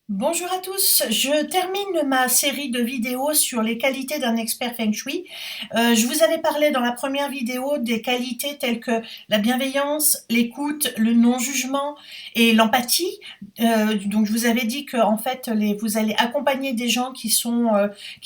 Bonjour à tous, je termine ma série de vidéos sur les qualités d'un expert Feng Shui. Je vous avais parlé dans la première vidéo des qualités telles que la bienveillance, l'écoute, le non-jugement et l'empathie. Donc je vous avais dit que en fait vous allez accompagner des gens qui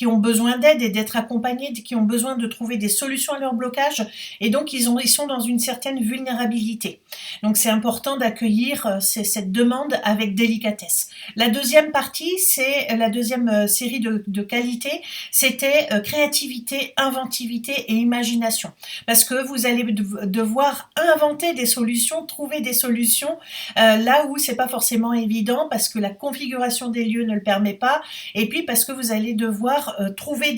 ont besoin d'aide et d'être accompagnés, qui ont besoin de trouver des solutions à leur blocage et donc ils sont dans une certaine vulnérabilité. Donc c'est important d'accueillir cette demande avec délicatesse. La deuxième partie, c'est la deuxième série de qualités, c'était créativité, inventivité et imagination. Parce que vous allez devoir inventer des solutions, trouver des solutions là où c'est pas forcément évident parce que la configuration des lieux ne le permet pas et puis parce que vous allez devoir trouver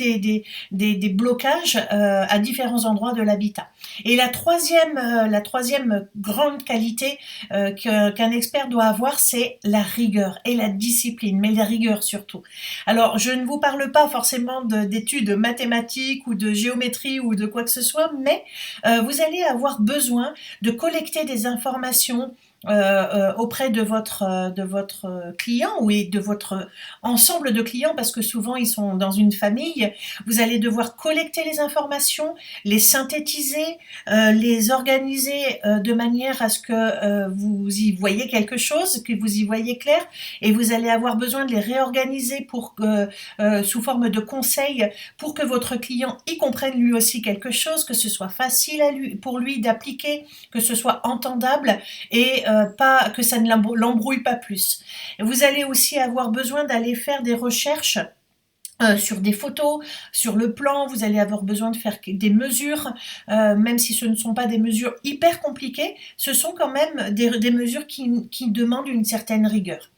des blocages à différents endroits de l'habitat. Et la troisième grande qualité qu'un expert doit avoir, c'est la rigueur et la discipline, mais la rigueur surtout. Alors, je ne vous parle pas forcément d'études mathématiques ou de géométrie ou de quoi que ce soit, mais vous allez avoir besoin de collecter des informations auprès de votre client ou de votre ensemble de clients parce que souvent ils sont dans une famille. Vous allez devoir collecter les informations, les synthétiser, les organiser de manière à ce que vous y voyez quelque chose, que vous y voyez clair, et vous allez avoir besoin de les réorganiser sous forme de conseils pour que votre client y comprenne lui aussi quelque chose, que ce soit facile pour lui d'appliquer, que ce soit entendable et pas que ça ne l'embrouille pas plus. Vous allez aussi avoir besoin d'aller faire des recherches sur des photos, sur le plan, vous allez avoir besoin de faire des mesures, même si ce ne sont pas des mesures hyper compliquées, ce sont quand même des mesures qui demandent une certaine rigueur.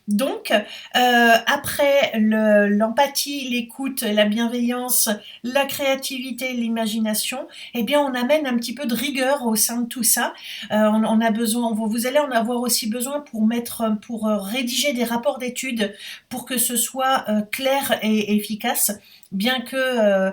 Donc, après l'empathie, l'écoute, la bienveillance, la créativité, l'imagination, eh bien, on amène un petit peu de rigueur au sein de tout ça. On a besoin, vous allez en avoir aussi besoin pour rédiger des rapports d'études, pour que ce soit clair et efficace. Bien que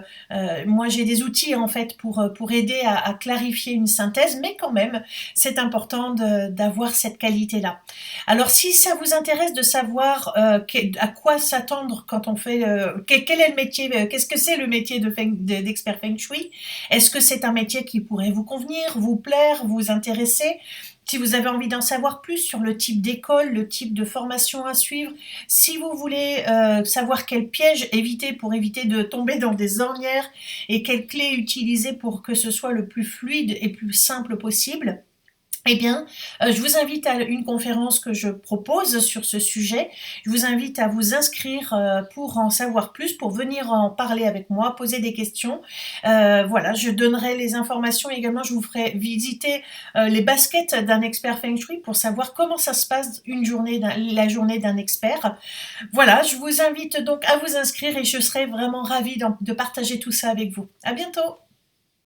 moi j'ai des outils en fait pour aider à clarifier une synthèse, mais quand même c'est important d'avoir cette qualité-là. Alors si ça vous intéresse de savoir à quoi s'attendre quand on fait quel est le métier, qu'est-ce que c'est le métier d'expert Feng Shui? Est-ce que c'est un métier qui pourrait vous convenir, vous plaire, vous intéresser? Si vous avez envie d'en savoir plus sur le type d'école, le type de formation à suivre, si vous voulez savoir quels pièges éviter pour éviter de tomber dans des ornières et quelles clés utiliser pour que ce soit le plus fluide et plus simple possible, eh bien, je vous invite à une conférence que je propose sur ce sujet. Je vous invite à vous inscrire pour en savoir plus, pour venir en parler avec moi, poser des questions. Voilà, je donnerai les informations également. Je vous ferai visiter les baskets d'un expert Feng Shui pour savoir comment ça se passe la journée d'un expert. Voilà, je vous invite donc à vous inscrire et je serai vraiment ravie de partager tout ça avec vous. À bientôt!